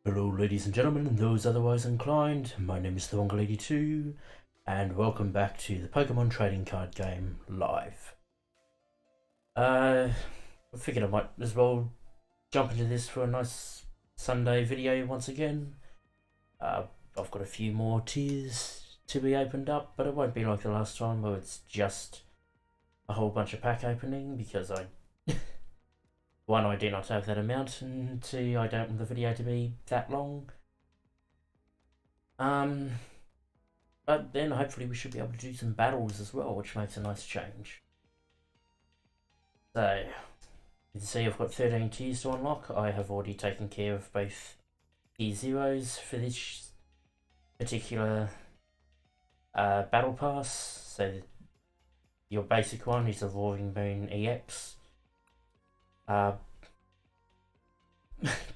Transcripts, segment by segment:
Hello ladies and gentlemen and those otherwise inclined, my name is the Wonga Lady 2 and welcome back to the Pokemon trading card game live. I figured I might as well jump into this for a nice Sunday video once again. I've got a few more tiers to be opened up, but it won't be like the last time where it's just a whole bunch of pack opening, because one, I do not have that amount, and two, I don't want the video to be that long. But then hopefully we should be able to do some battles as well, which makes a nice change. So, you can see I've got 13 tiers to unlock. I have already taken care of both tier zeros for this particular battle pass. So, your basic one is the Roaring Moon EX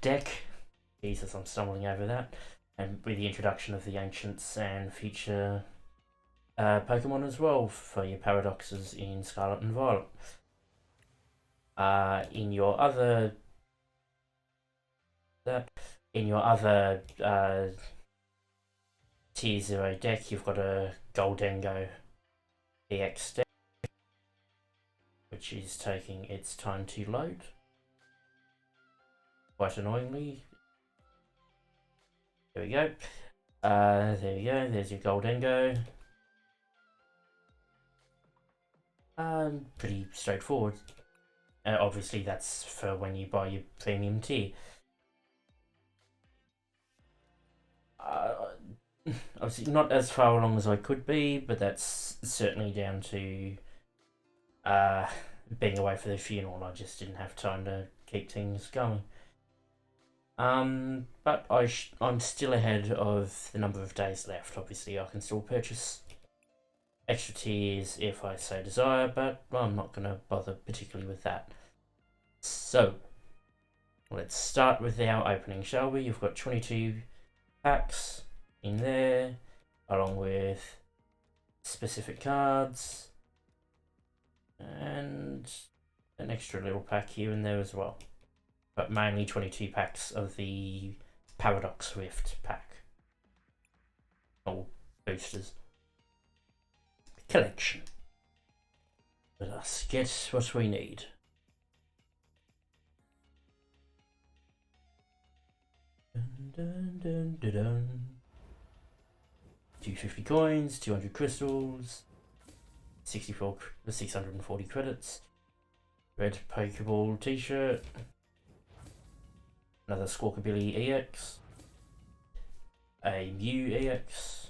deck. Jesus, I'm stumbling over that. And with the introduction of the Ancients and future Pokemon as well for your Paradoxes in Scarlet and Violet. In your other Tier 0 deck, you've got a Goldengo EX deck, which is taking its time to load, quite annoyingly. There we go. There you go. There's your Goldengo. Pretty straightforward. Obviously, that's for when you buy your premium tier. Obviously, not as far along as I could be, but that's certainly down to being away for the funeral. I just didn't have time to keep things going. But I'm still ahead of the number of days left. Obviously, I can still purchase extra tiers if I so desire, but I'm not going to bother particularly with that. So, let's start with our opening, shall we? You've got 22 packs in there, along with specific cards, and an extra little pack here and there as well. But mainly 22 packs of the Paradox Rift pack. Or boosters. Collection. Let us get what we need. Dun, dun, dun, dun, dun. 250 coins, 200 crystals, 640 credits, red Pokeball t-shirt, another Squawkabilly EX, a Mew EX,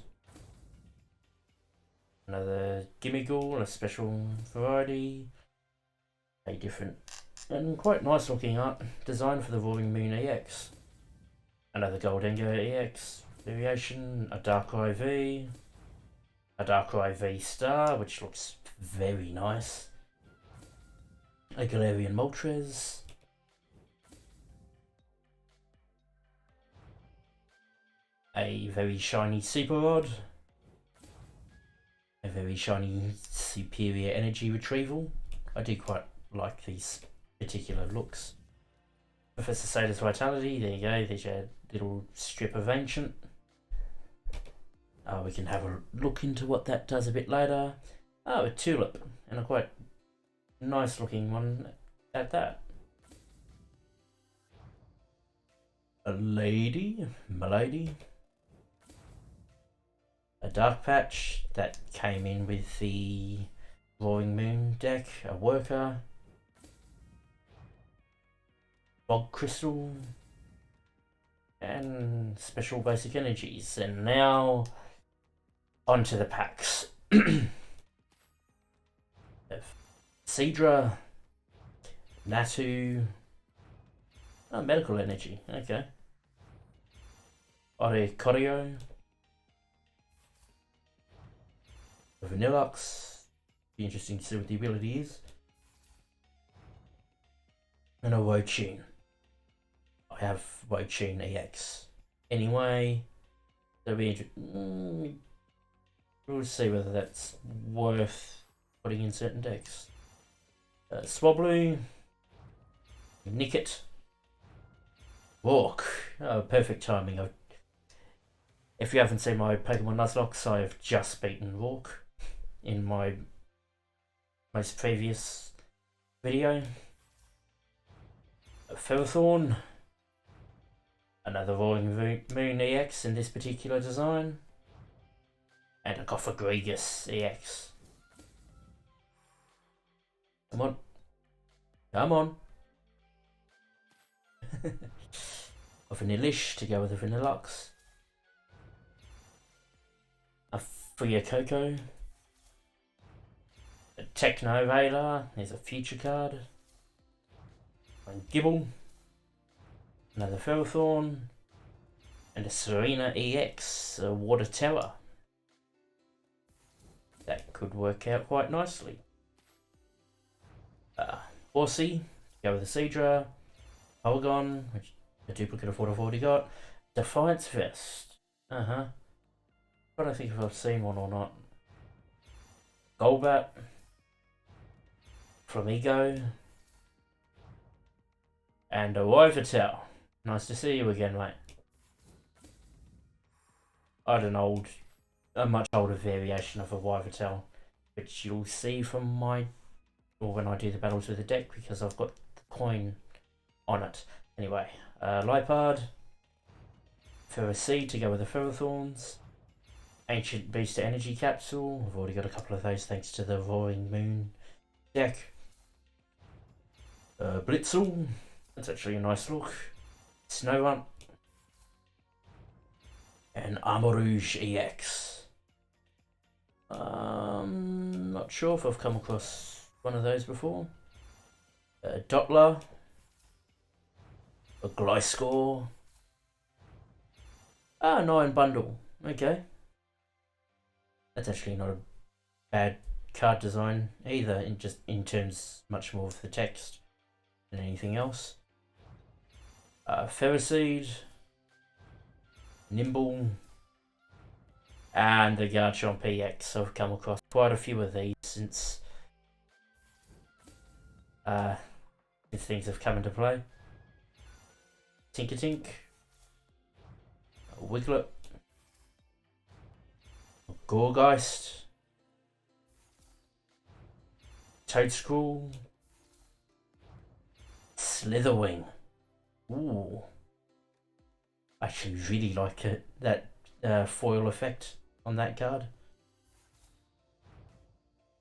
another Gimmighoul, a special variety, a different and quite nice looking art design for the Roaring Moon EX, another Goldengo EX variation, a Darkrai V, a Darkrai V Star, which looks very nice, a Galarian Moltres, a very shiny Super Rod, a very shiny Superior Energy Retrieval. I do quite like these particular looks. Professor Soda's Vitality, there you go, there's your little strip of Ancient. We can have a look into what that does a bit later. Oh, a Tulip, and a quite nice looking one at that. A Milady. A Dark Patch that came in with the Roaring Moon deck, a Worker, Bog Crystal, and special basic energies. And now onto the packs. Seadra, Natu, medical energy, okay. Oricorio, Vanilluxe, be interesting to see what the ability is, and a Wochune. I have Wochune EX anyway, so we'll see whether that's worth putting in certain decks. Swablu, Nickit, Walk. Oh, perfect timing. If you haven't seen my Pokemon Nuzlocke, I have just beaten Walk in my most previous video. A Ferrothorn. Another Roaring Moon EX in this particular design. And a Gothagrigus EX. Come on. Come on. A Vanillish to go with a Vanillux. A Fuecoco. A Techno Radar. There's a future card. And Gibble. Another Ferrothorn. And a Serena EX, a Water Terror. That could work out quite nicely. Horsey, go with a Seadra. Polygon, which a duplicate of what I've already got. Defiance Vest. Trying to think if I've seen one or not. Golbat. Flamigo. And a Wovotel. Nice to see you again, mate. I had a much older variation of a Wovotel, which you'll see from when I do the battles with the deck, because I've got the coin on it. Anyway, Lipard, Ferroseed to go with the Ferrothorns, Ancient Booster Energy Capsule, I've already got a couple of those thanks to the Roaring Moon deck, Blitzel, that's actually a nice look, Snorunt, and Armarouge EX. Not sure if I've come across one of those before. Doppler, a Gliscor, 9 bundle. Okay, that's actually not a bad card design either. In terms much more of the text than anything else. Ferroseed, Nimble, and the Garchomp EX. I've come across quite a few of these since things have come into play. Tinkertink, Wiglet, Gourgeist, Toadscruel, Slitherwing. Ooh, I actually really like that foil effect on that card.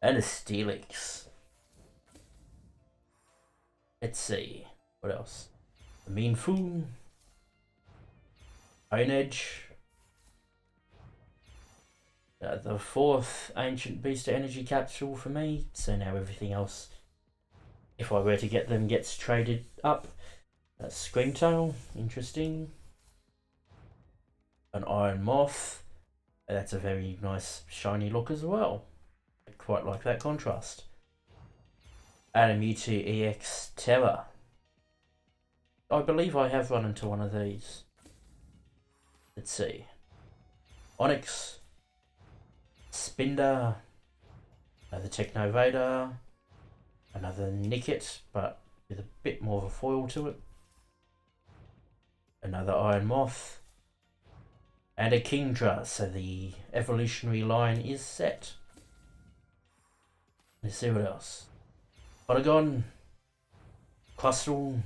And a Steelix. Let's see, what else? A Meanfu, Honedge, the 4th Ancient Booster Energy Capsule for me, so now everything else, if I were to get them, gets traded up. Screamtail, interesting. An Iron Moth, that's a very nice shiny look as well. I quite like that contrast. And a Mewtwo EX Terra. I believe I have run into one of these. Let's see. Onyx, Spinder, another Techno Radar, another Nickit, but with a bit more of a foil to it. Another Iron Moth, and a Kingdra, so the evolutionary line is set. Let's see what else. Polygon, Clustral,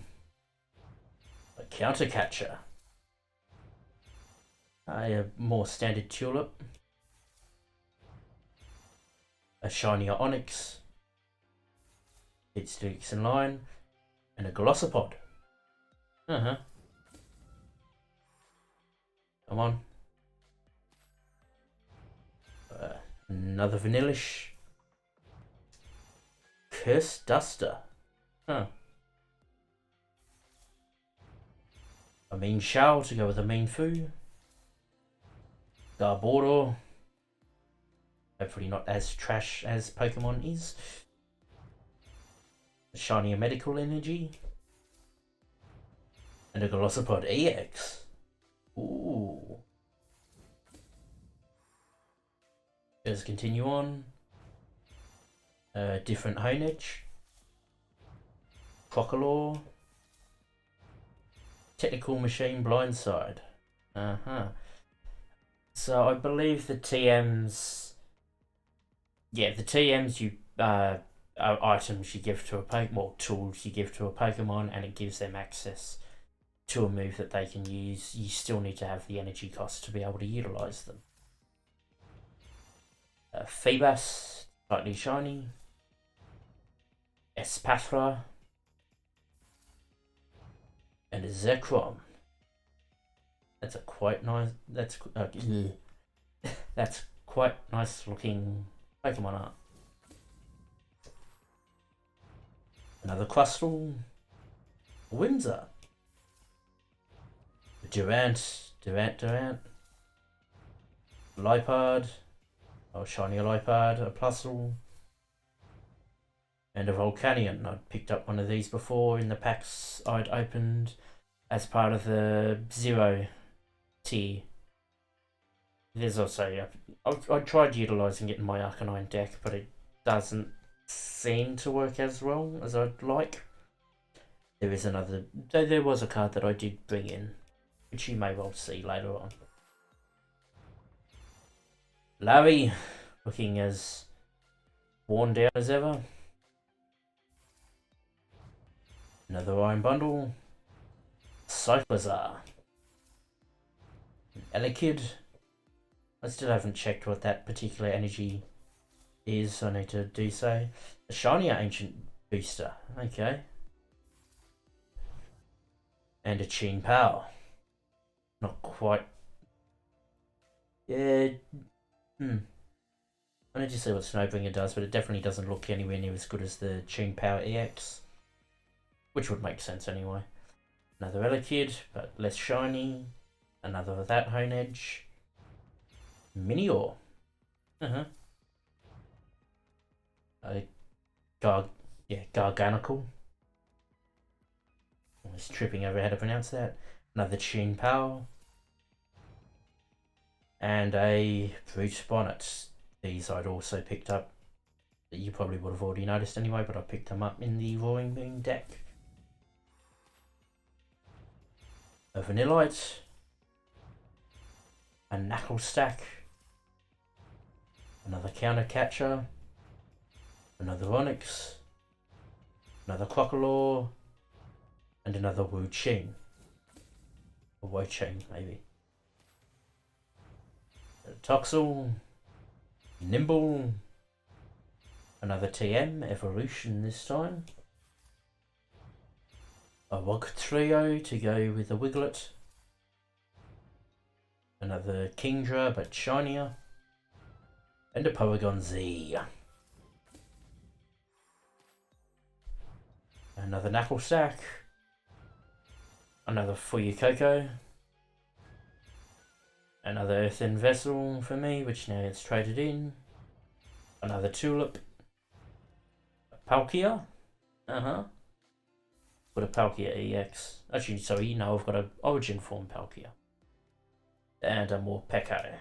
a Countercatcher, a more standard Tulip, a shinier Onyx, Hitstix in line, and a Glossopod. Come on. Another Vanillish. Curse Duster. A Mean Shell to go with a Mean Foo. Garbodor. Hopefully not as trash as Pokemon is. A shinier Medical Energy. And a Glossopod EX. Ooh. Let's continue on. Different Honedge. Crocodile. Technical Machine Blindside. So I believe the TMs, the TMs are items you give to a Pokemon, well, tools you give to a Pokemon, and it gives them access to a move that they can use. You still need to have the energy cost to be able to utilize them. Feebas, slightly shiny. Espathra, and a Zekrom. That's a quite nice. That's that's quite nice looking Pokemon art. Another Crustle, Windsor, Durant, Lipard, shiny Lipard, a Plusle, and a Volcanion. I'd picked up one of these before in the packs I'd opened as part of the 0 tier. There's also, I tried utilising it in my Arcanine deck, but it doesn't seem to work as well as I'd like. There is another, there was a card that I did bring in, which you may well see later on. Larry, looking as worn down as ever. Another Iron Bundle. Cyclizar. Elekid. I still haven't checked what that particular energy is. I need to do so. A shiny Ancient Booster. Okay. And a Chin Power. Not quite. Yeah. I need to see what Snowbringer does, but it definitely doesn't look anywhere near as good as the Chin Power EX. Which would make sense anyway. Another Elekid, but less shiny. Another of that Honedge. Minior. Garganical. I was tripping over how to pronounce that. Another Chin Power. And a Brute Bonnet. These I'd also picked up. You probably would have already noticed anyway, but I picked them up in the Roaring Moon deck. A Vanillite. A Knuckle Stack. Another Counter Catcher. Another Onix. Another Crocodile. And another Wu-Ching. Or Wo-Ching, maybe. A Toxel. Nimble. Another TM, Evolution this time. A Wugtrio to go with a Wiglet. Another Kingdra, but shinier. And a Porygon Z. Another Knuckle Stack. Another Fuyukoko. Another Earthen Vessel for me, which now gets traded in. Another Tulip. A Palkia. Got a Palkia EX. Actually, sorry, no, I've got an Origin Form Palkia. And a more Pekka.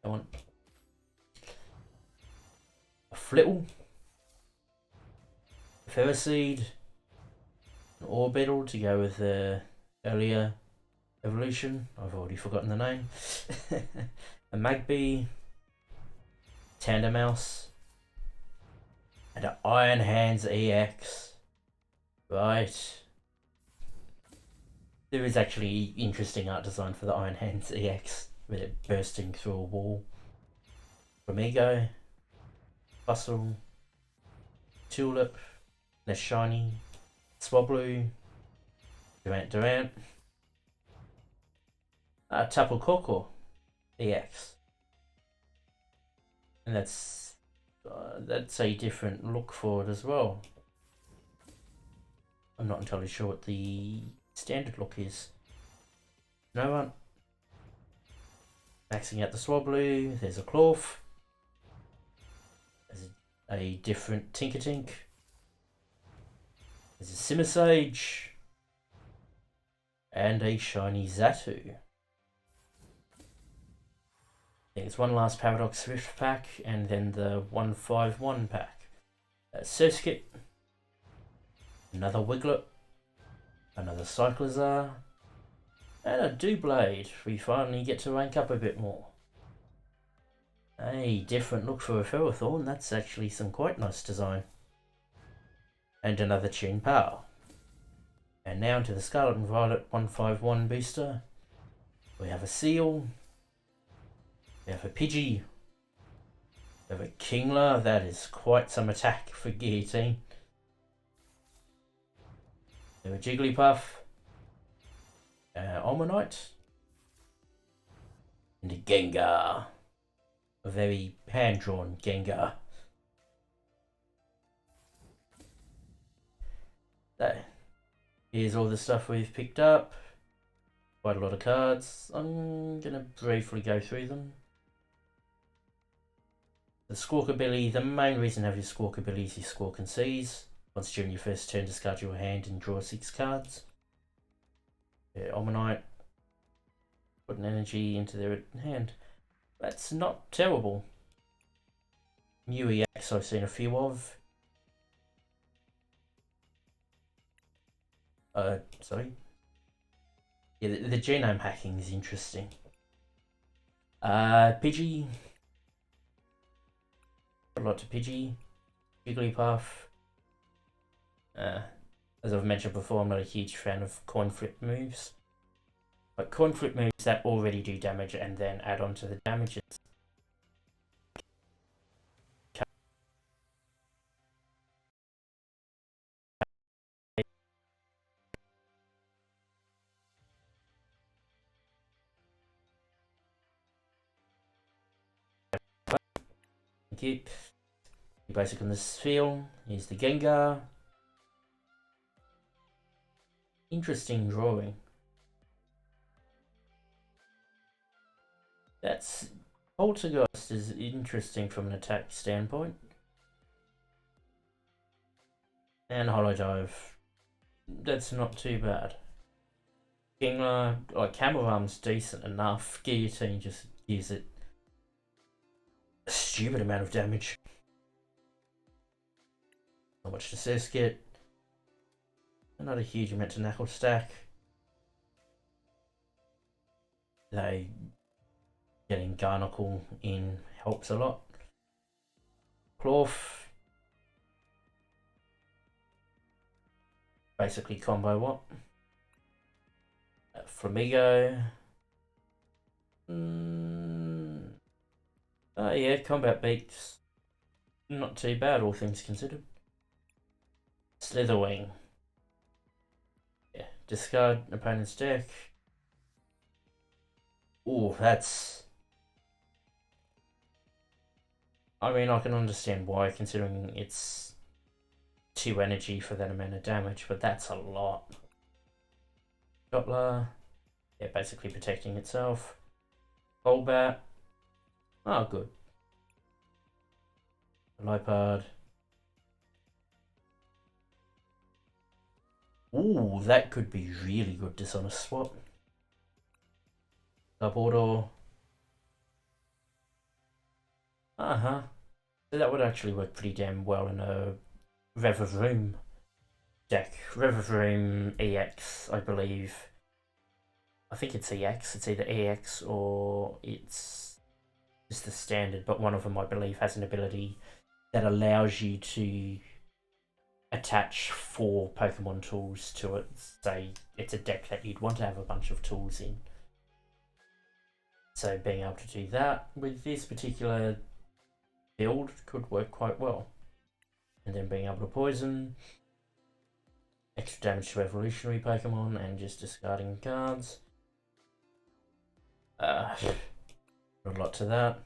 I want a Flittle. A Ferroseed. An Orbital to go with the earlier evolution. I've already forgotten the name. A Magby. Tandemaus. And an Iron Hands EX. Right. There is actually interesting art design for the Iron Hands EX. With it bursting through a wall. Flamigo. Bustle. Tulip. Less shiny. Swablu. Durant. Tapu Koko EX. And that's a different look for it as well. I'm not entirely sure what the standard look is. No one. Maxing out the Swablu. There's a Clorf. There's a different Tinkertink. There's a Simisage. And a shiny Xatu. There's one last Paradox Swift pack, and then the 151 pack. Surskit. Another Wiglet. Another Cyclizar. And a Doublade. We finally get to rank up a bit more. A different look for a Ferrothorn. That's actually some quite nice design. And another Tune Power. And now into the Scarlet and Violet 151 booster. We have a Seal. We have a Pidgey. We have a Kingler. That is quite some attack for Guillotine. We have a Jigglypuff. Almanite. And a Gengar. A very hand-drawn Gengar. There. Here's all the stuff we've picked up. Quite a lot of cards. I'm going to briefly go through them. The Squawkabilly, the main reason to have your Squawkabilly is your Squawk and Seize. Once during your first turn, discard your hand and draw 6 cards. Almanite. Put an energy into their hand. That's not terrible. New EX I've seen a few of. Sorry. Yeah, the genome hacking is interesting. Pidgey. A lot to Pidgey. Jigglypuff. As I've mentioned before, I'm not a huge fan of coin flip moves. But coin flip moves that already do damage and then add on to the damages. Thank you. Basic on this field. Here's the Gengar. Interesting drawing. That's Poltergeist is interesting from an attack standpoint. And Holodive. That's not too bad. Kingler, like Camel Arm's decent enough. Guillotine just gives it a stupid amount of damage. Not much to Surskit. Not a huge amount to Knuckle Stack. They getting Garnacle in helps a lot. Clorf. Basically combo what? Flamigo. Oh yeah, combat beats. Not too bad, all things considered. Slitherwing. Yeah, discard opponent's deck. Oh, that's... I mean, I can understand why, considering it's 2 energy for that amount of damage, but that's a lot. Jotla. Yeah, basically protecting itself. Golbat. Oh, good. Lipard. Ooh, that could be really good dishonest swap. Garbodor. So that would actually work pretty damn well in a Revavroom deck. Revavroom EX, I believe. I think it's EX. It's either EX or it's just the standard, but one of them, I believe, has an ability that allows you to attach 4 Pokemon tools to it. Say it's a deck that you'd want to have a bunch of tools in. So being able to do that with this particular build could work quite well. And then being able to poison, extra damage to evolutionary Pokemon, and just discarding cards. Not a lot to that.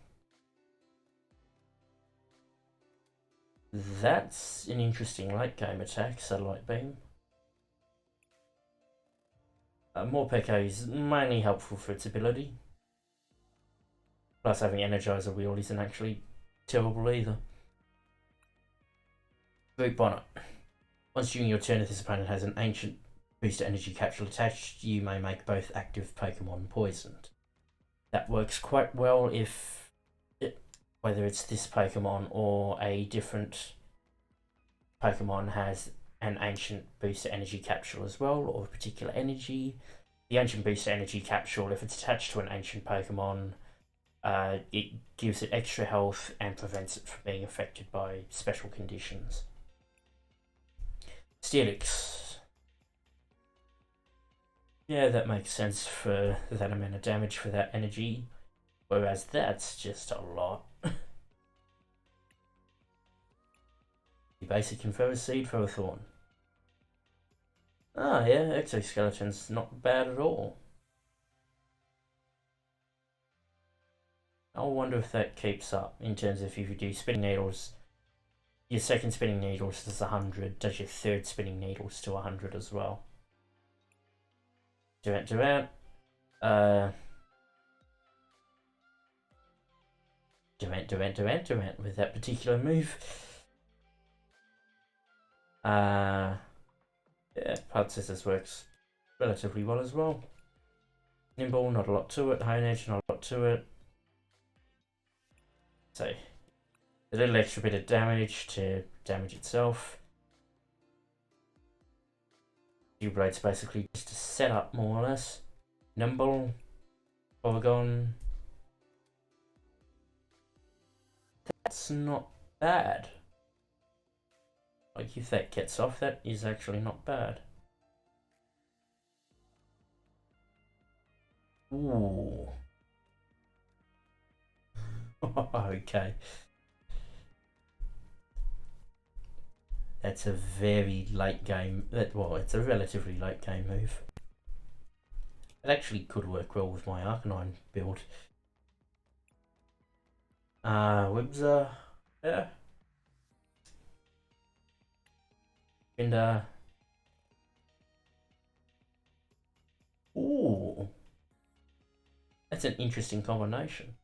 That's an interesting late game attack, Satellite Beam. Morpeko is mainly helpful for its ability. Plus having Energizer Wheel isn't actually terrible either. Group Bonnet. Once during your turn, if this opponent has an ancient booster energy capsule attached, you may make both active Pokemon poisoned. That works quite well if, whether it's this Pokemon or a different Pokemon has an ancient booster energy capsule as well, or a particular energy. The ancient booster energy capsule, if it's attached to an ancient Pokemon, it gives it extra health and prevents it from being affected by special conditions. Steelix. Yeah, that makes sense for that amount of damage for that energy, whereas that's just a lot. Basic Confer Seed for a Thorn. Ah, yeah, Exoskeleton's not bad at all. I wonder if that keeps up in terms of if you do Spinning Needles. Your second Spinning Needles is 100, does your third Spinning Needles to 100 as well. Durant. Durant with that particular move. Yeah, Part Scissors works relatively well as well. Nimble, not a lot to it. Hone Edge, not a lot to it. So, a little extra bit of damage to damage itself. Blade's basically just a setup, more or less. Nimble, Polygon. That's not bad. Like, if that gets off, that is actually not bad. Ooh. Okay. That's a very late game. Well, it's a relatively late game move. It actually could work well with my Arcanine build. Wibza, yeah. And ooh, that's an interesting combination.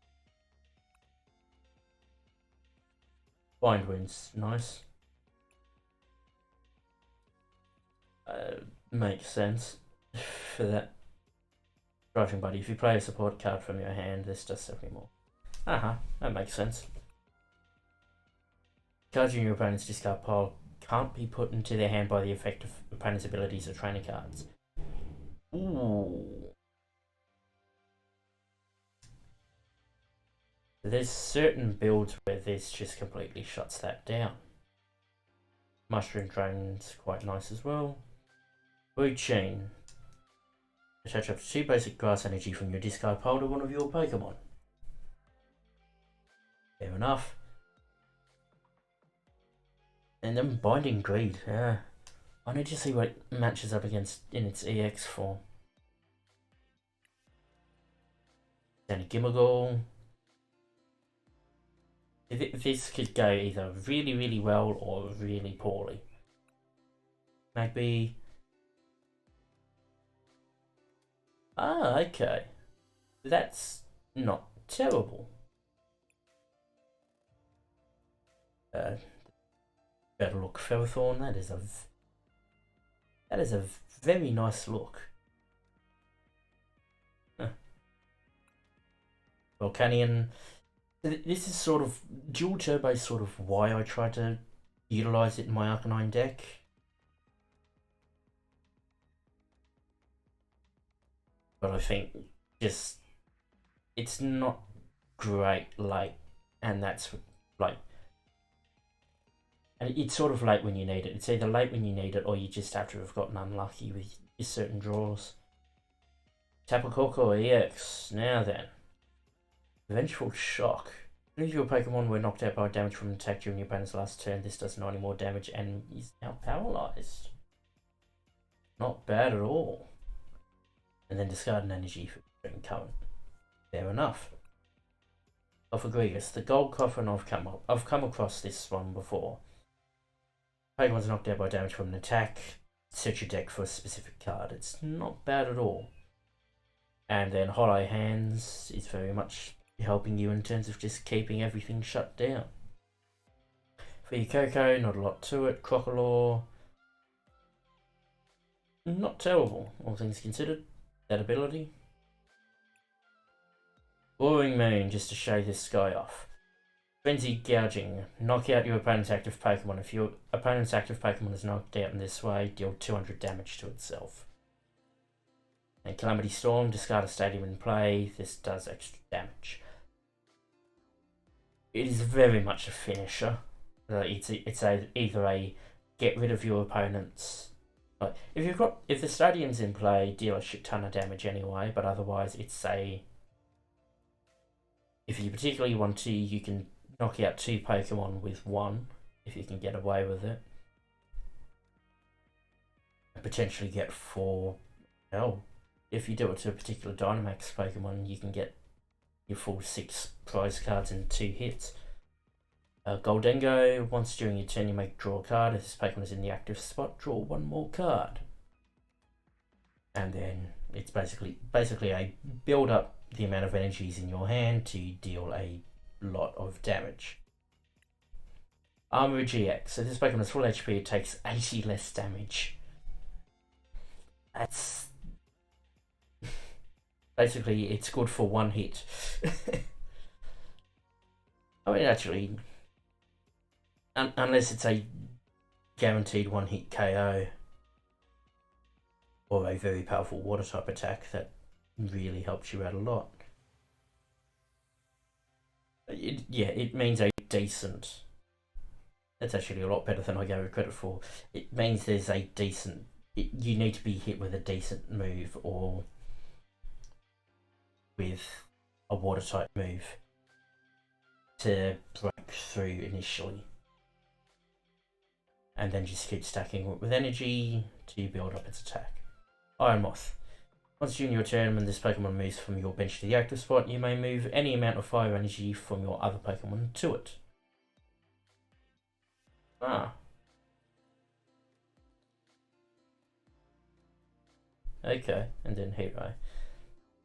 Bind Wind's nice. Makes sense for that. Driving Buddy, if you play a support card from your hand, this does something more. That makes sense. Cards in your opponent's discard pile can't be put into their hand by the effect of opponent's abilities or training cards. Ooh. There's certain builds where this just completely shuts that down. Mushroom Drain's quite nice as well. Blue Chain. Attach up to 2 basic grass energy from your discard pile to one of your Pokemon. Fair enough. And then Binding Greed, yeah. I need to see what it matches up against in its EX form. Then a Gimmighoul. This could go either really, really well or really poorly. Magby. Ah, okay. That's not terrible. Better look, Ferrothorn. That is a very nice look. Huh. Volcanion. This is sort of dual turbo, sort of why I try to utilize it in my Arcanine deck. But I think just it's not great late, and that's like, and it's sort of late when you need it. It's either late when you need it, or you just have to have gotten unlucky with your certain draws. Tapu Koko EX. Now then. Vengeful Shock. If your Pokemon were knocked out by damage from an attack during your opponent's last turn, this does 90 more damage and is now paralyzed. Not bad at all. And then discard an energy for current. Fair enough. Ophiogrigus, the gold coffin. I've come across this one before. Pokemon's knocked out by damage from an attack. Search your deck for a specific card. It's not bad at all. And then Hollow Hands is very much helping you in terms of just keeping everything shut down. For your Coco, not a lot to it. Crocodile, not terrible, all things considered. That ability. Boring Moon, just to show this guy off. Frenzied Gouging. Knock out your opponent's active Pokemon. If your opponent's active Pokemon is knocked out in this way, deal 200 damage to itself. And Calamity Storm. Discard a stadium in play. This does extra damage. It is very much a finisher. It's either a get rid of your opponent's. Like if the stadium's in play, deal a shit ton of damage anyway. But otherwise, it's a. If you particularly want to, you can knock out 2 Pokemon with 1 if you can get away with it. And potentially get 4. Hell, if you do it to a particular Dynamax Pokemon, you can get your full 6 prize cards in 2 hits. Goldengo, once during your turn you make draw a card. If this Pokemon is in the active spot, draw 1 more card. And then it's basically a build up the amount of energies in your hand to deal a lot of damage. Armor GX. So this Pokemon is full HP, it takes 80 less damage. That's basically, it's good for 1 hit. I mean, actually, unless it's a guaranteed 1 hit KO or a very powerful water type attack, that really helps you out a lot. It means a decent. That's actually a lot better than I gave it credit for. It means there's a decent. You need to be hit with a decent move or with a water type move to break through initially. And then just keep stacking it with energy to build up its attack. Iron Moth. Once during your turn, when this Pokemon moves from your bench to the active spot, you may move any amount of fire energy from your other Pokemon to it. Okay, and then Hero.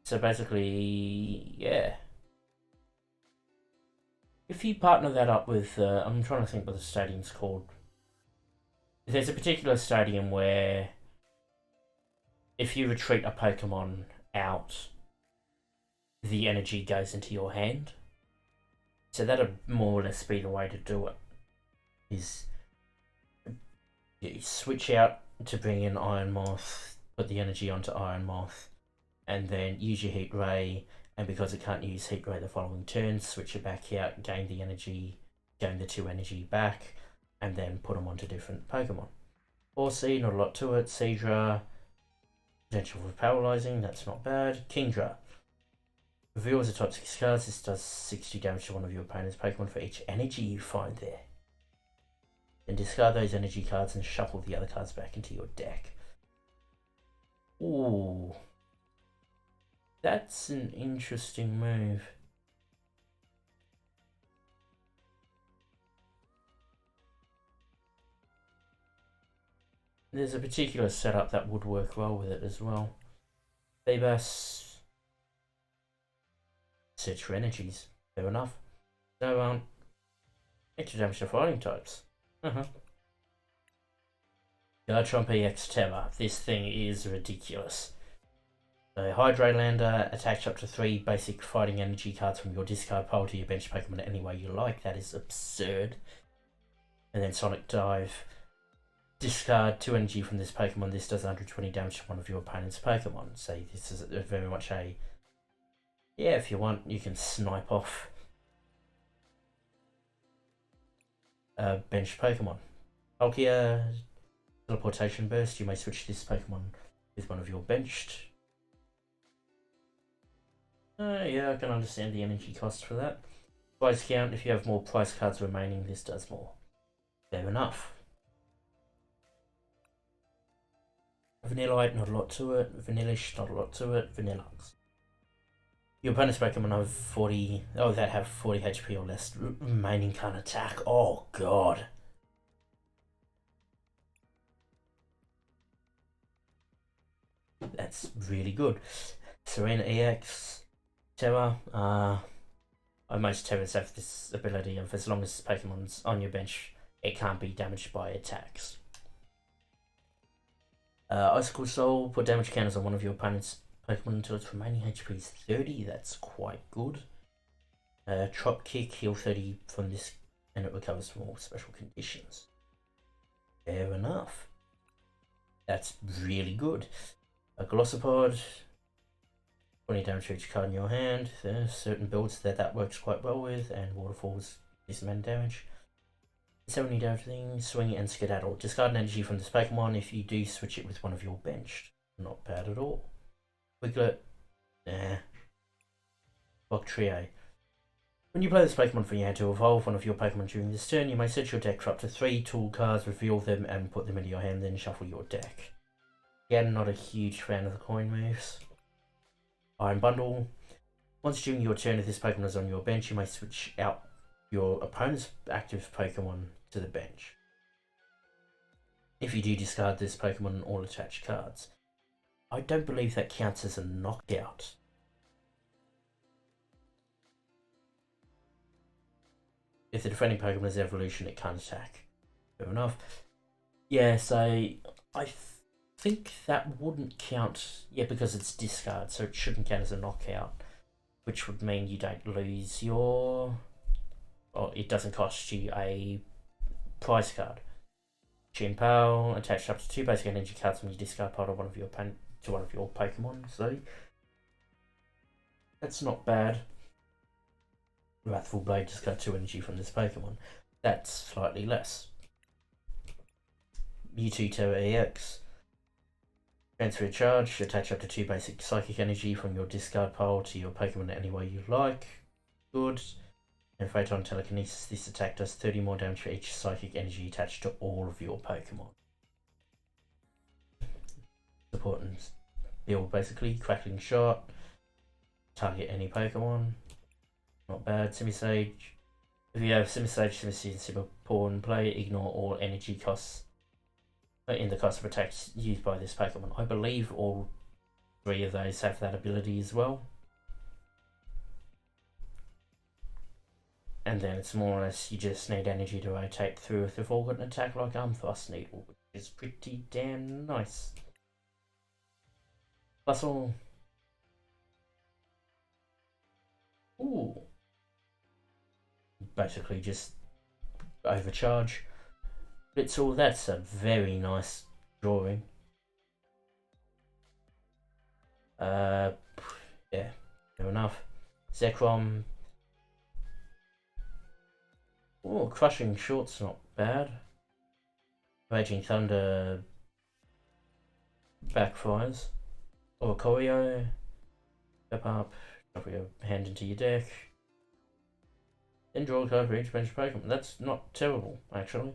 So basically, yeah. If you partner that up with, I'm trying to think what the stadium's called. There's a particular stadium where if you retreat a Pokemon out, the energy goes into your hand. So that'll more or less be the way to do it. Is you switch out to bring in Iron Moth, put the energy onto Iron Moth, and then use your Heat Ray, and because it can't use Heat Ray the following turn, switch it back out, gain the energy, gain the 2 energy back, and then put them onto different Pokemon. Horsea, not a lot to it. Seadra, potential for paralyzing, that's not bad. Kingdra. Reveals the top 6 cards. This does 60 damage to one of your opponent's Pokemon for each energy you find there. Then discard those energy cards and shuffle the other cards back into your deck. Ooh. That's an interesting move. There's a particular setup that would work well with it as well. Feebas. Search for energies. Fair enough. So, extra damage to fighting types. Garchomp EX Terra. This thing is ridiculous. So, Hydreilander attach up to 3 basic fighting energy cards from your discard pile to your bench Pokemon any way you like. That is absurd. And then Sonic Dive. Discard 2 energy from this Pokemon. This does 120 damage to one of your opponent's Pokemon. So this is very much a... Yeah, if you want, you can snipe off bench Pokemon. Palkia, Teleportation Burst. You may switch this Pokemon with one of your benched. Yeah, I can understand the energy cost for that. Price count. If you have more price cards remaining, this does more. Fair enough. Vanillite, not a lot to it. Vanillish, not a lot to it. Vanillux. Your opponent's Pokemon have 40... Oh, that have 40 HP or less remaining can't attack. Oh, God. That's really good. Serena EX. Terra. Most Terras have this ability of as long as Pokemon's on your bench, it can't be damaged by attacks. Icicle Soul, put damage counters on one of your opponent's Pokemon until its remaining HP is 30. That's quite good. Trop Kick, heal 30 from this, and it recovers from all special conditions. Fair enough. That's really good. A Glossopod, 20 damage to each card in your hand. There are certain builds that works quite well with, and Waterfalls decent amount of damage. 70 damage thing, Swing and Skedaddle. Discard an energy from this Pokemon if you do switch it with one of your benched. Not bad at all. Wiglet, nah. Boctrie. When you play this Pokemon from your hand to evolve one of your Pokemon during this turn, you may set your deck for up to 3 tool cards, reveal them, and put them into your hand, then shuffle your deck. Again, not a huge fan of the coin moves. Iron Bundle. Once during your turn, if this Pokemon is on your bench, you may switch out your opponent's active Pokemon to the bench. If you do discard this Pokemon and all attached cards. I don't believe that counts as a knockout. If the defending Pokemon is evolution, it can't attack. Fair enough. Yeah, so I think that wouldn't count. Yeah, because it's discard, so it shouldn't count as a knockout. Which would mean you don't lose your... Well, it doesn't cost you a prize card. Chinpao, attached up to 2 basic energy cards when you discard part of one of your Pokemon, so that's not bad. Wrathful Blade, discard 2 energy from this Pokemon. That's slightly less. Mewtwo Terra EX. Transfer a charge, attach up to 2 basic psychic energy from your discard pile to your Pokemon any way you like. Good. And Photon Telekinesis, this attack does 30 more damage for each psychic energy attached to all of your Pokemon. Support and build basically. Crackling Shot. Target any Pokemon. Not bad. Simisage. If you have Simisage, Simisage, and Simipour in play, ignore all energy costs in the cost of attacks used by this Pokemon. I believe all 3 of those have that ability as well. And then it's more or less you just need energy to rotate through if they've all got an attack like Arm Thrust Needle, which is pretty damn nice. Bustle. Ooh. Basically just overcharge. Blitzle, that's a very nice drawing. Yeah, fair enough. Zekrom. Oh, Crushing Shot's not bad. Raging Thunder backfires. Or Choreo. Step up, shuffle your hand into your deck. Then draw a card for each bench Pokemon. That's not terrible, actually.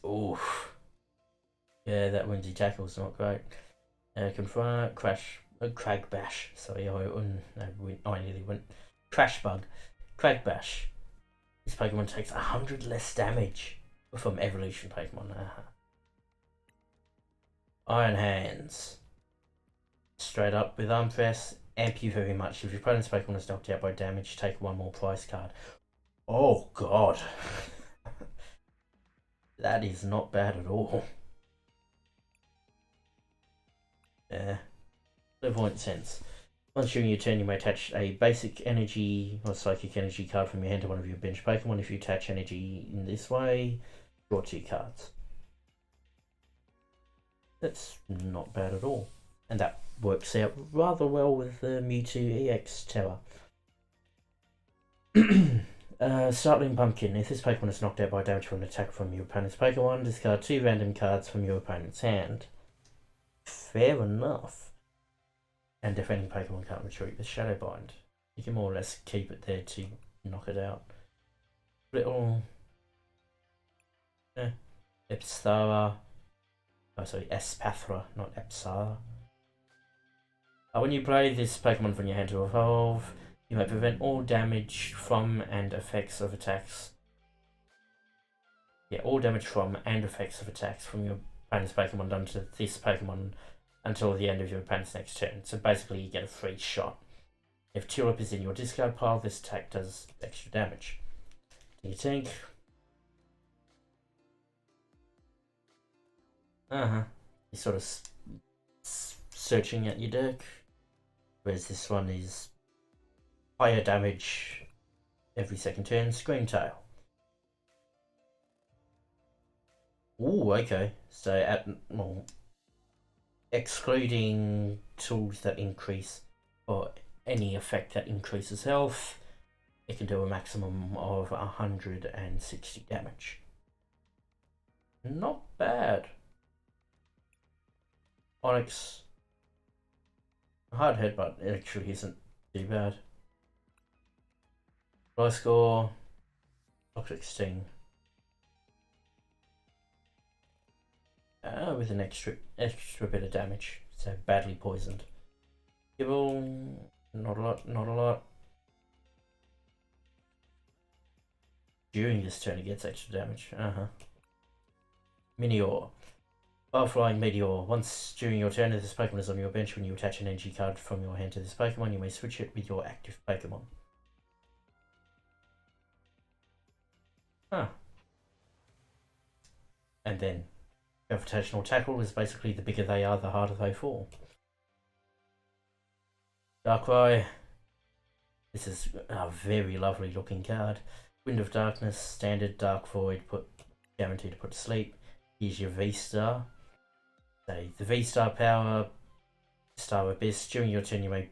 Oof. Yeah, that Whimsy Tackle's not great. Confront, Crash, Crag Bash. Sorry, I nearly went. Crash Bug. Crag Bash. This Pokemon takes 100 less damage from evolution Pokemon. Iron Hands. Straight up with Arm Press. Amp you very much. If your opponent's Pokemon is knocked out by damage, take 1 more prize card. Oh god. That is not bad at all. Yeah. Clairvoyant Sense. Once during your turn, you may attach a basic energy or psychic energy card from your hand to one of your bench Pokemon. If you attach energy in this way, draw 2 cards. That's not bad at all. And that works out rather well with the Mewtwo EX Terra. Startling Pumpkin. If this Pokemon is knocked out by damage from an attack from your opponent's Pokemon, discard 2 random cards from your opponent's hand. Fair enough. And defending Pokemon can't retreat with Shadow Bind. You can more or less keep it there to knock it out. Little... Epsthara. Oh, sorry, Espathra, not Epsara. When you play this Pokemon from your hand to evolve, you may prevent all damage from and effects of attacks. Yeah, all damage from and effects of attacks from your opponent's Pokemon done to this Pokemon until the end of your opponent's next turn. So basically you get a free shot. If Tulip is in your discard pile, this attack does extra damage. Do you think? You sort of searching at your deck, whereas this one is higher damage every second turn. Screamtail. Ooh, okay. So excluding tools that increase or any effect that increases health, it can do a maximum of 160 damage. Not bad. Onyx. Hard headbutt actually isn't too bad. Fly score. Toxic sting. With an extra bit of damage. So badly poisoned. Gibble. Not a lot. During this turn it gets extra damage. Meteor. Flying Meteor. Once during your turn, if this Pokemon is on your bench, when you attach an energy card from your hand to this Pokemon, you may switch it with your active Pokemon. And then gravitational tackle is basically the bigger they are, the harder they fall. Darkrai. This is a very lovely looking card. Wind of Darkness, standard, Dark Void, guaranteed to put to sleep. Here's your V-Star. So the V-Star power, Star Abyss. During your turn, you may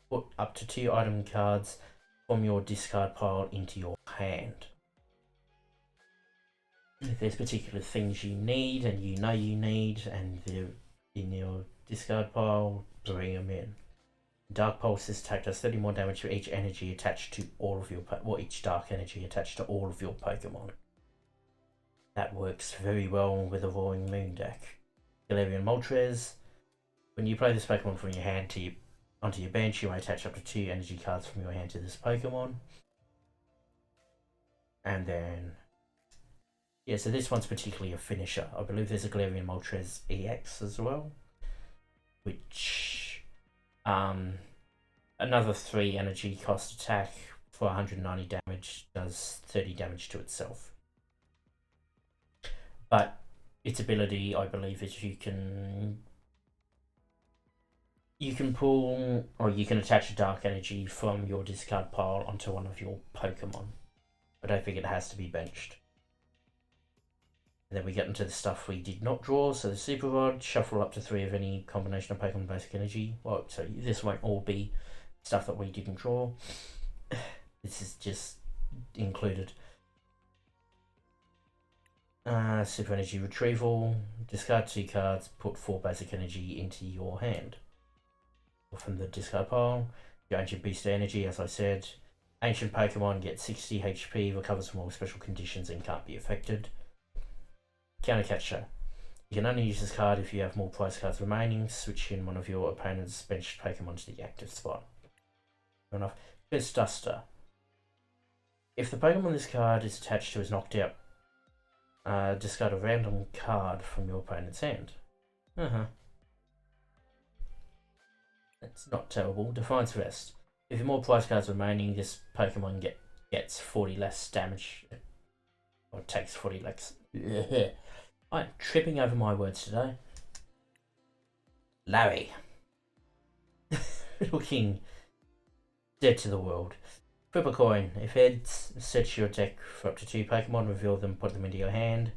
put up to 2 item cards from your discard pile into your hand. If there's particular things you need and you know you need and they're in your discard pile, bring them in. Dark Pulse, this attack does 30 more damage for each energy attached to all of your each dark energy attached to all of your Pokemon. That works very well with a Roaring Moon deck. Galarian Moltres. When you play this Pokemon from your hand onto your bench, you may attach up to 2 energy cards from your hand to this Pokemon. And then, yeah, so this one's particularly a finisher. I believe there's a Galarian Moltres EX as well, which another 3 energy cost attack for 190 damage does 30 damage to itself. But its ability, I believe, is you can pull, or you can attach a dark energy from your discard pile onto one of your Pokemon. I don't think it has to be benched. And then we get into the stuff we did not draw. So the Super Rod, shuffle up to 3 of any combination of Pokemon basic energy. Well, so this won't all be stuff that we didn't draw. This is just included. Super Energy Retrieval, discard 2 cards, put 4 basic energy into your hand. Or from the discard pile. Your Ancient Booster Energy, as I said. Ancient Pokemon get 60 HP, recovers from all special conditions and can't be affected. Counter Catcher. You can only use this card if you have more prize cards remaining. Switch in one of your opponent's benched Pokemon to the active spot. Fair enough. Fist Duster. If the Pokemon this card is attached to is knocked out, discard a random card from your opponent's hand. That's not terrible. Defiance Vest. If you have more prize cards remaining, this Pokemon gets 40 less damage. Or takes 40 less. I'm tripping over my words today. Larry. Looking dead to the world. Flip a coin. If heads, search your deck for up to 2 Pokemon, reveal them, put them into your hand.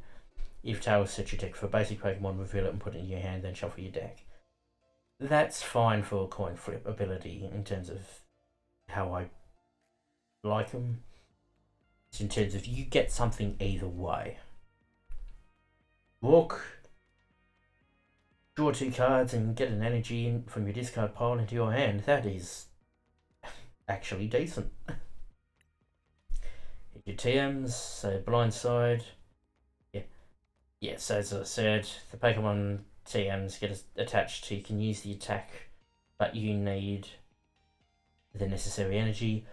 If tails, search your deck for a basic Pokemon, reveal it and put it in your hand, then shuffle your deck. That's fine for a coin flip ability in terms of how I like them. It's in terms of you get something either way. Walk. Draw 2 cards and get an energy from your discard pile into your hand. That is actually decent. Hit your TMs, so Blindside. Yeah, so as I said, the Pokemon TMs get attached to, you can use the attack, but you need the necessary energy.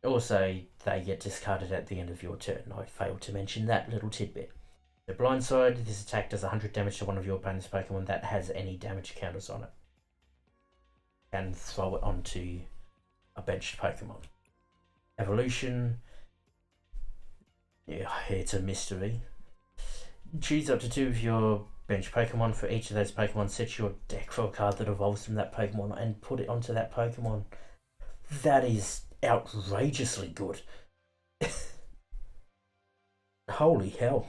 Also, they get discarded at the end of your turn. I failed to mention that little tidbit. The Blindside, this attack does 100 damage to one of your opponent's Pokemon that has any damage counters on it. And throw it onto a benched Pokemon. Evolution. Yeah, it's a mystery. Choose up to 2 of your bench Pokemon. For each of those Pokemon, set your deck for a card that evolves from that Pokemon and put it onto that Pokemon. That is outrageously good. Holy hell.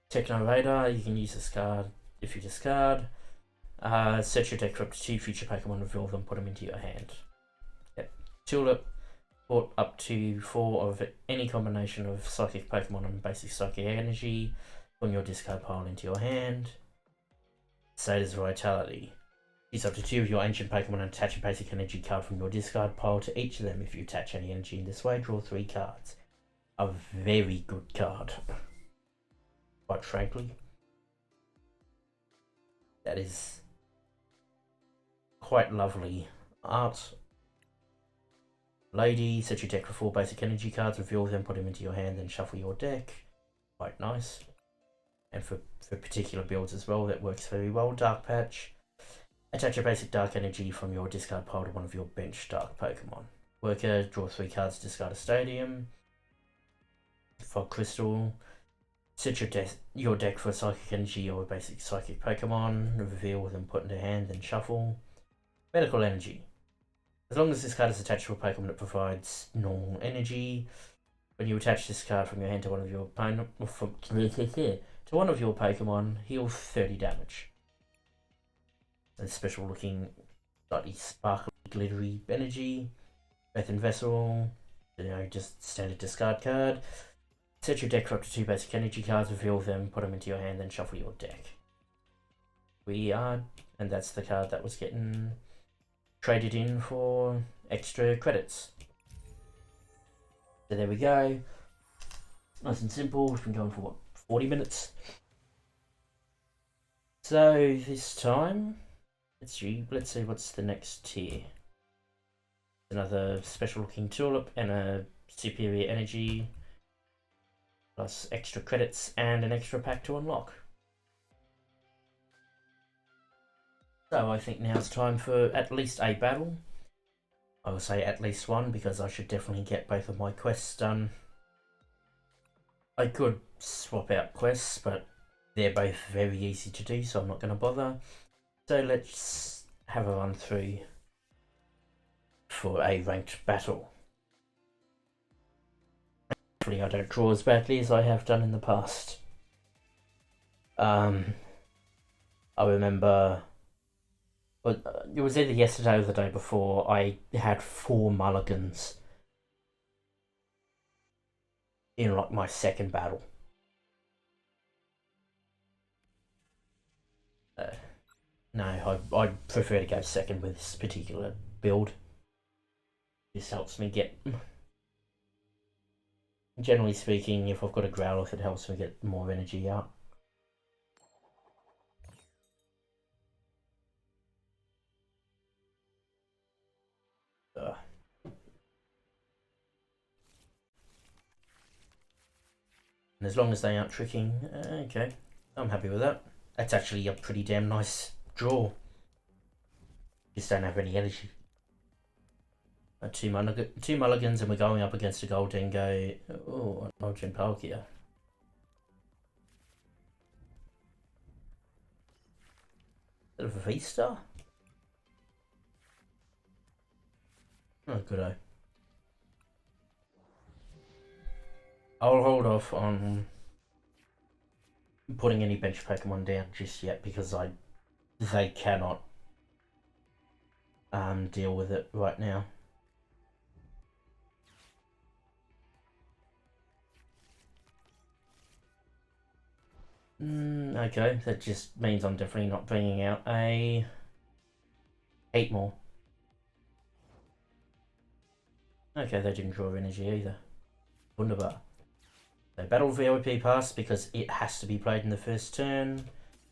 Techno Radar, you can use this card if you discard. Set your deck for up to 2 future Pokemon, reveal them, put them into your hand. Yep. Tulip, put up to 4 of any combination of Psychic Pokemon and basic Psychic Energy from your discard pile into your hand. Sada's Vitality. Use up to 2 of your ancient Pokemon and attach a basic energy card from your discard pile to each of them. If you attach any energy in this way, draw 3 cards. A very good card. Quite frankly. That is quite lovely art. Lady, set your deck for 4 basic energy cards, reveal them, put them into your hand, then shuffle your deck. Quite nice. And for particular builds as well, that works very well. Dark Patch. Attach a basic dark energy from your discard pile to one of your bench dark Pokemon. Worker, draw 3 cards, discard a Stadium. Fog Crystal. Set your deck for Psychic Energy or a basic Psychic Pokemon. Reveal them, put into hand, then shuffle. Medical Energy. As long as this card is attached to a Pokemon that provides normal energy, when you attach this card from your hand to one of your Pokemon, heal 30 damage. A special looking, slightly sparkly, glittery energy. Earthen Vessel, just standard discard card. Set your deck for up to 2 basic energy cards, reveal them, put them into your hand, then shuffle your deck. And that's the card that was getting traded in for extra credits. So there we go. Nice and simple. We've been going for 40 minutes. So this time, let's see what's the next tier. Another special looking Tulip and a superior energy, plus extra credits and an extra pack to unlock. So I think now it's time for at least a battle. I will say at least one because I should definitely get both of my quests done. I could swap out quests, but they're both very easy to do, so I'm not going to bother. So let's have a run through for a ranked battle. Hopefully I don't draw as badly as I have done in the past. I remember, it was either yesterday or the day before, I had 4 mulligans in like my second battle. No, I prefer to go second with this particular build. This helps me get, generally speaking, if I've got a Growlithe, it helps me get more energy out. And as long as they aren't tricking, okay, I'm happy with that. That's actually a pretty damn nice draw. Just don't have any energy. 2 mulligans and we're going up against a Goldengo. Oh, an Ultra Palkia. Is that a V-Star? Oh, good. I'll hold off on putting any bench Pokemon down just yet because they cannot deal with it right now. Okay, that just means I'm definitely not bringing out a 8 more. Okay, they didn't draw energy either. Wunderbar. So battle VOP pass because it has to be played in the first turn.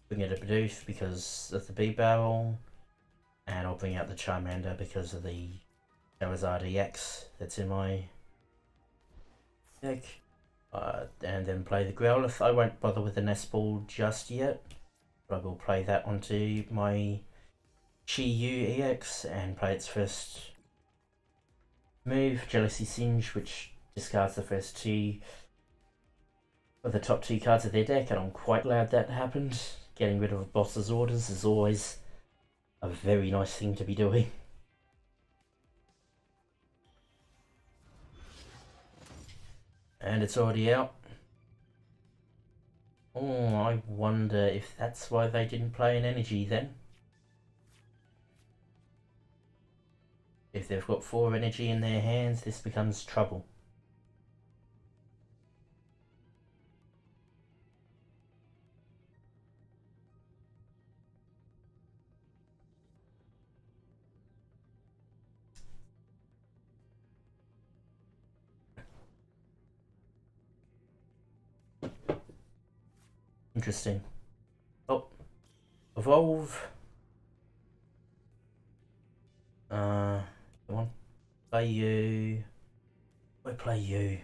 Bring out a Bidoof because of the B-Barrel. And I'll bring out the Charmander because of the Charizard EX that's in my deck. And then play the Growlithe. I won't bother with the Nest Ball just yet. But I will play that onto my Chi-Yu EX and play its first move, Jealousy Singe, which discards the first 2 for the top 2 cards of their deck, and I'm quite glad that happened. Getting rid of a boss's orders is always a very nice thing to be doing. And it's already out. Oh, I wonder if that's why they didn't play an energy then. If they've got 4 energy in their hands, this becomes trouble. Interesting. Oh, evolve. Come on. Play you. I play you.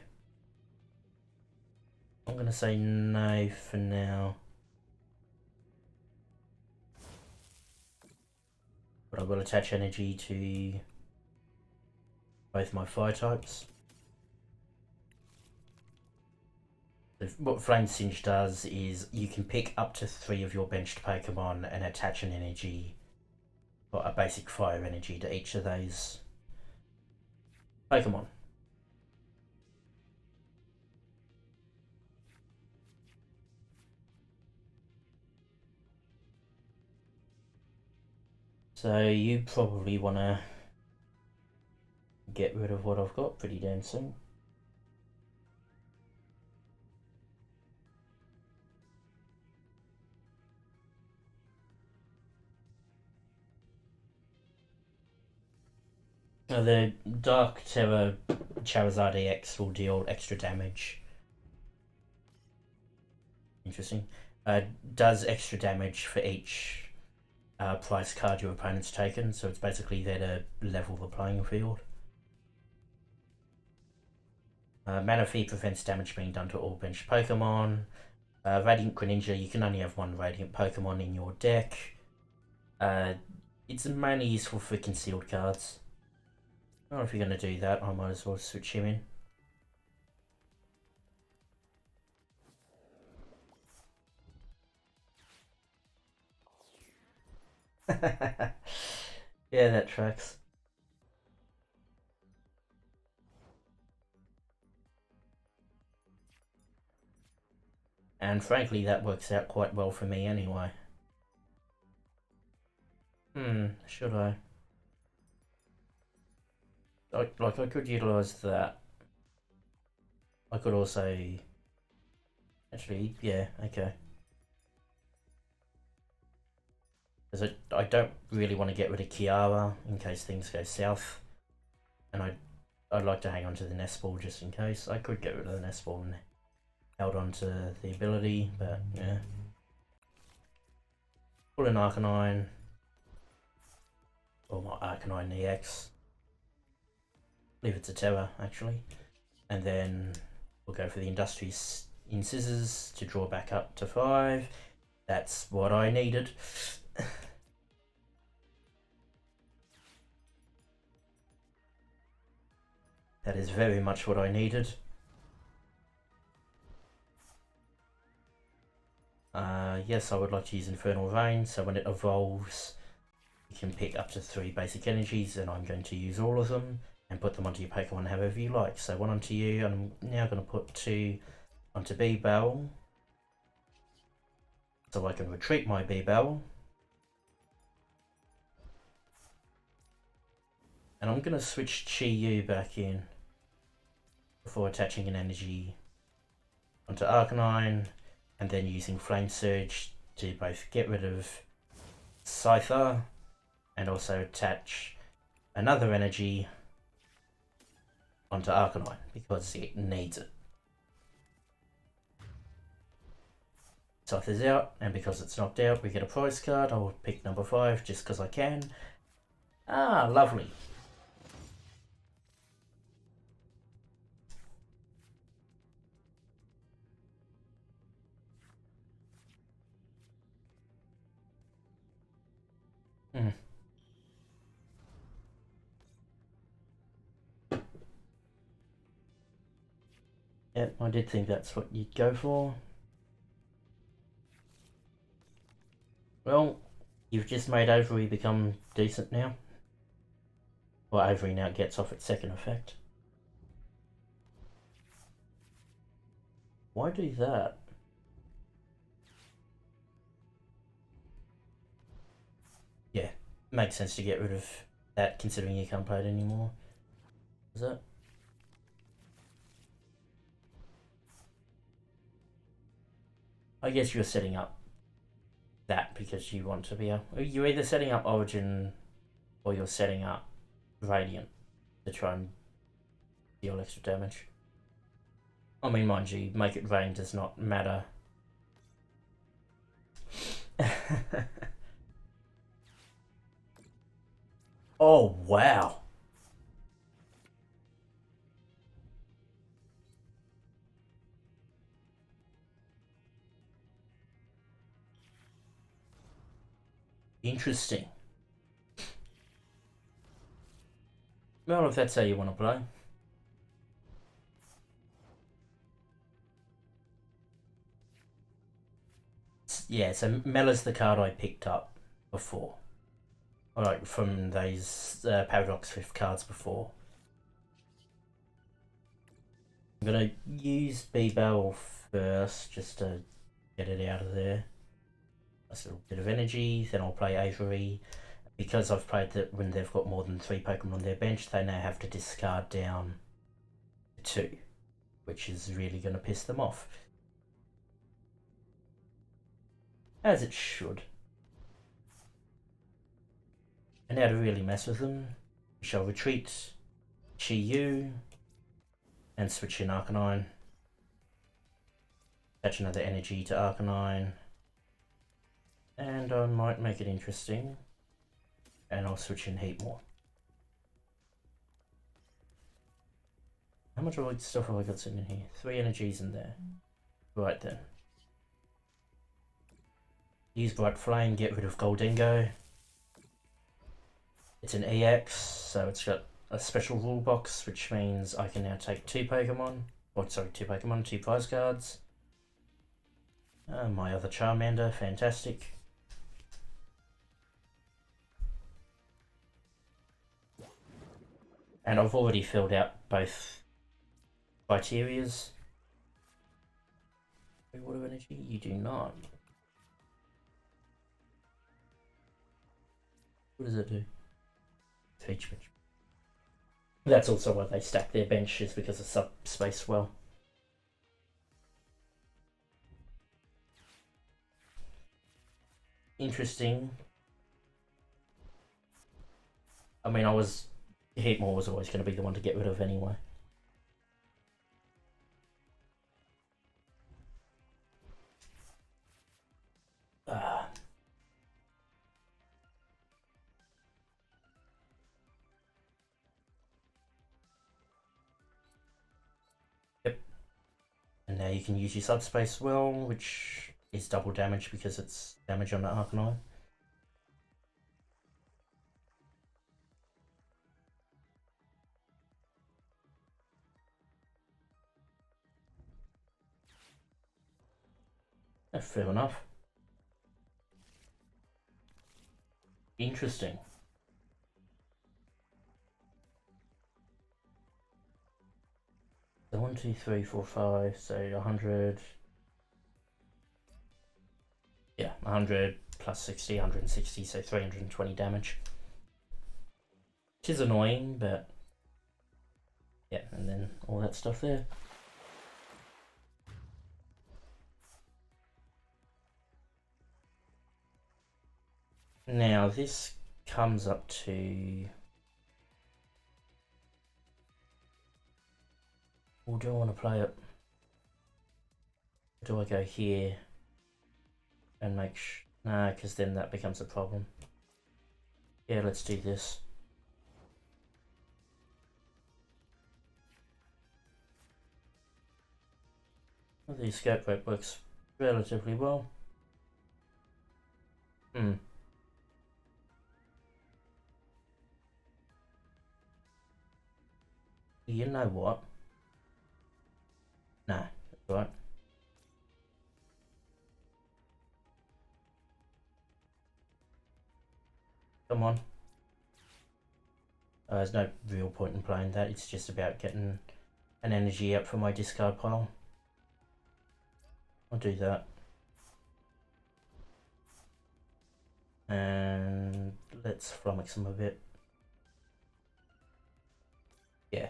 I'm gonna say no for now. But I will attach energy to both my fire types. What Flame Singe does is you can pick up to 3 of your benched Pokemon and attach an energy, or a basic fire energy, to each of those Pokemon. So you probably want to get rid of what I've got pretty damn soon. The Dark Terror Charizard EX will deal extra damage. Interesting. Does extra damage for each price card your opponent's taken, so it's basically there to level the playing field. Manaphy prevents damage being done to all benched Pokemon. Radiant Greninja, you can only have 1 Radiant Pokemon in your deck. It's mainly useful for concealed cards. Oh, if you're going to do that, I might as well switch him in. Yeah, that tracks. And frankly, that works out quite well for me anyway. Should I? Like I could utilise that. I could also... Actually, yeah, okay. Because I don't really want to get rid of Kiara in case things go south. And I'd like to hang on to the Nest Ball just in case. I could get rid of the Nest Ball and held on to the ability, but yeah. Pull an Arcanine. Or my Arcanine EX. Leave it to Terra, actually. And then we'll go for the Industrious Incisors to draw back up to 5. That's what I needed. That is very much what I needed. Yes, I would like to use Infernal Rain, so when it evolves, you can pick up to 3 basic energies, and I'm going to use all of them and put them onto your Pokemon however you like. So 1 onto you, and I'm now going to put 2 onto B-Barrel, so I can retreat my B-Barrel. And I'm going to switch Chi-Yu back in before attaching an energy onto Arcanine, and then using Flame Surge to both get rid of Scyther and also attach another energy onto Arcanine because it needs it. Scyther's out, and because it's knocked out, we get a prize card. I'll pick number 5 just because I can. Ah, lovely. Yep, I did think that's what you'd go for. Well, you've just made Avery become decent now. Well, Avery now gets off its second effect. Why do that? Yeah, makes sense to get rid of that considering you can't play it anymore. Is it? I guess you're setting up that because you want to be you're either setting up Origin or you're setting up Radiant to try and deal extra damage. I mean, mind you, make it rain does not matter. Oh, wow. Interesting. Well, if that's how you want to play. Yeah, so Mela's the card I picked up before. Like, from those Paradox 5th cards before. I'm going to use B-Bell first, just to get it out of there. A little bit of energy, then I'll play Avery. Because I've played that when they've got more than 3 Pokemon on their bench, they now have to discard down to 2, which is really going to piss them off. As it should. And now to really mess with them, we shall retreat Chi-Yu and switch in Arcanine. Attach another energy to Arcanine. And I might make it interesting. And I'll switch in Heatmore. How much stuff have I got sitting in here? 3 energies in there. Right then. Use Bright Flame, get rid of Goldingo. It's an EX, so it's got a special rule box, which means I can now take 2 Pokemon. Or, sorry, 2 Pokemon, 2 prize cards. My other Charmander, fantastic. And I've already filled out both criterias. Water energy, you do not. What does it do? Teach bench. That's also why they stack their bench, is because of subspace well. Interesting. I mean, Heatmore was always going to be the one to get rid of anyway. Yep. And now you can use your subspace well, which is double damage because it's damage on the Arcanine. Fair enough. Interesting. So 1, 2, 3, 4, 5, so 100. Yeah, 100 plus 60, 160, so 320 damage. Which is annoying, but yeah, and then all that stuff there. Now this comes up to... Or do I want to play it? Do I go here and make nah, because then that becomes a problem. Yeah, let's do this. Well, the escape rope works relatively well. You know what? Nah, that's right. Come on. There's no real point in playing that. It's just about getting an energy up for my discard pile. I'll do that. And let's flummox them a bit. Yeah.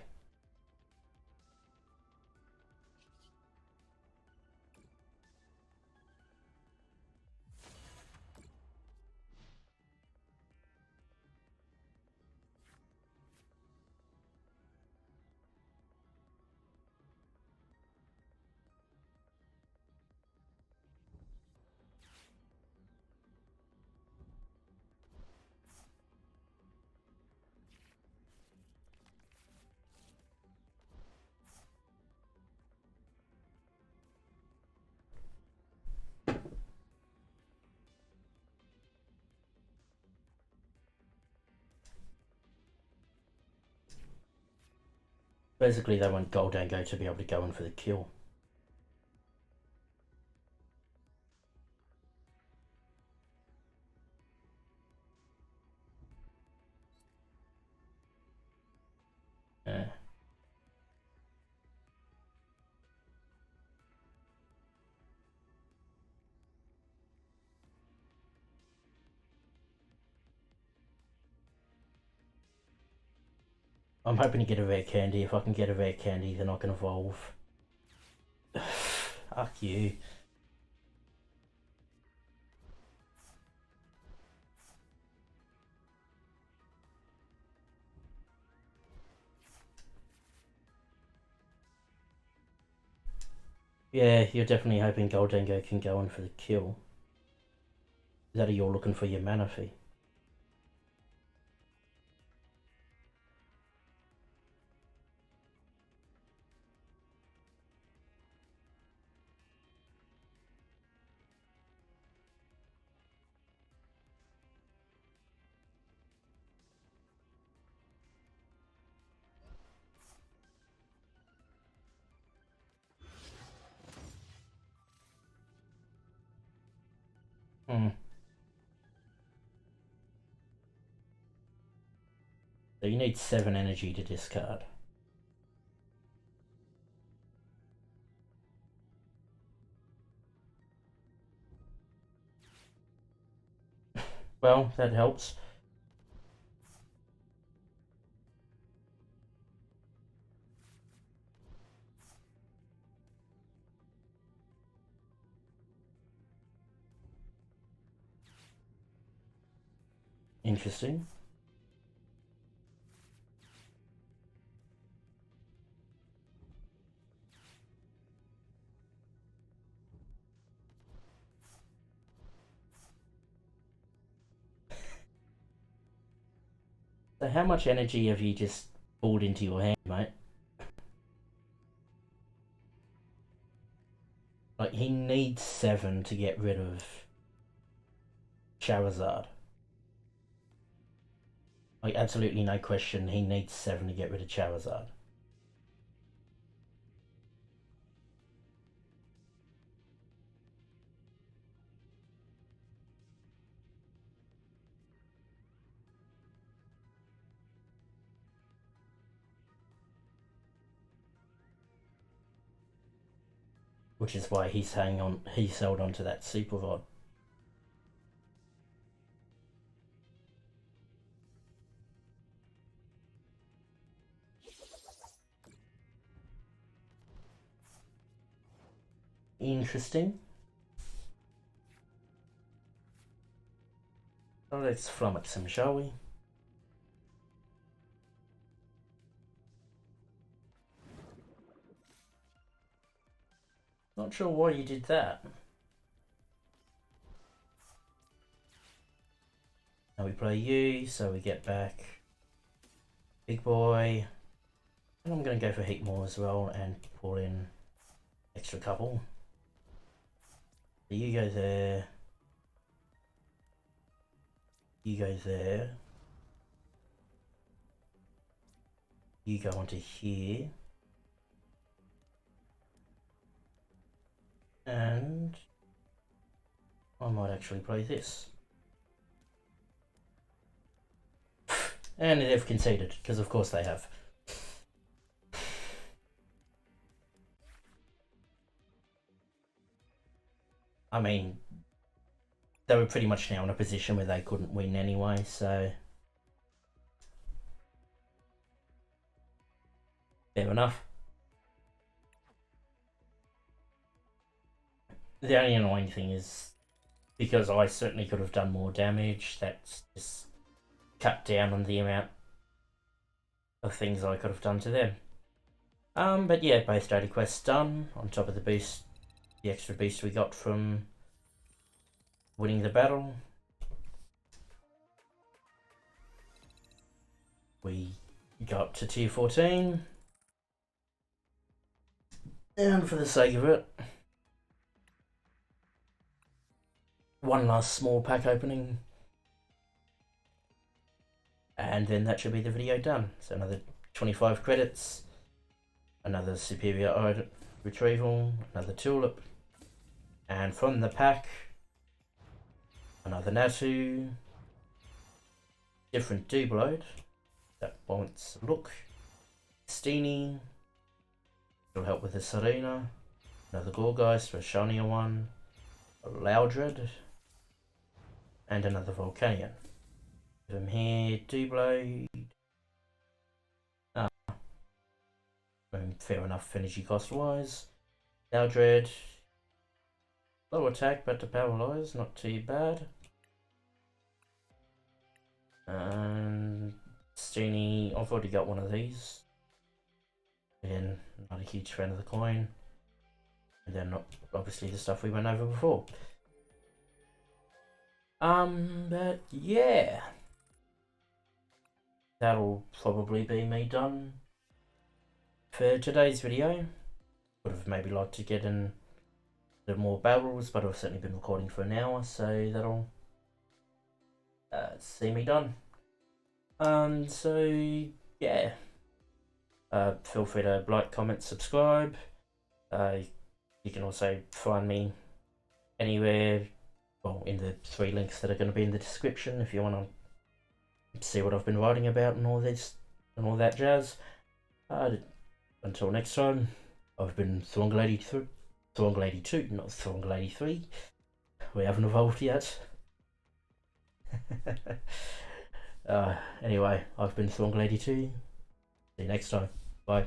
Basically, they want Goldango to be able to go in for the kill. Yeah. I'm hoping to get a rare candy. If I can get a rare candy, then I can evolve. Fuck you. Yeah, you're definitely hoping Goldango can go in for the kill. Is that you're looking for your mana fee? Hmm. So you need 7 energy to discard. Well, that helps. Interesting. So how much energy have you just pulled into your hand, mate? Like, he needs 7 to get rid of Charizard. Like, absolutely no question, he needs 7 to get rid of Charizard. Which is why he's held on to that Super Rod. Interesting. Well, let's flummox him, shall we? Not sure why you did that. Now we play you, so we get back Big Boy. And I'm going to go for Heatmore as well and pull in extra couple. So you go there. You go there. You go onto here. And I might actually play this. And they've conceded, because of course they have. I mean, they were pretty much now in a position where they couldn't win anyway, so fair enough. The only annoying thing is, because I certainly could have done more damage, that's just cut down on the amount of things I could have done to them. But yeah, both daily quests done, on top of the boost, the extra boost we got from winning the battle. We got up to tier 14. And for the sake of it, one last small pack opening. And then that should be the video done. So another 25 credits, another superior item retrieval, another tulip, and from the pack, another Natu, different Doublode, that wants a look, Steenie, it'll help with the Serena, another Gorgeist for a shinier one, a Loudred, and another Volcanion. From here, Doublode. Fair enough energy cost wise. Loudred, low attack but the power wise, not too bad. And Steenie, I've already got one of these. Again, not a huge fan of the coin. And then not obviously the stuff we went over before. But yeah. That'll probably be me done for today's video. Would have maybe liked to get in a little more battles, but I've certainly been recording for an hour, so that'll see me done. So yeah, feel free to like, comment, subscribe. You can also find me anywhere, well, in the 3 links that are going to be in the description if you want to see what I've been writing about and all this and all that jazz. Until next time, I've been Thronglady2, not Thronglady3. We haven't evolved yet. Anyway, I've been Thronglady2. See you next time. Bye.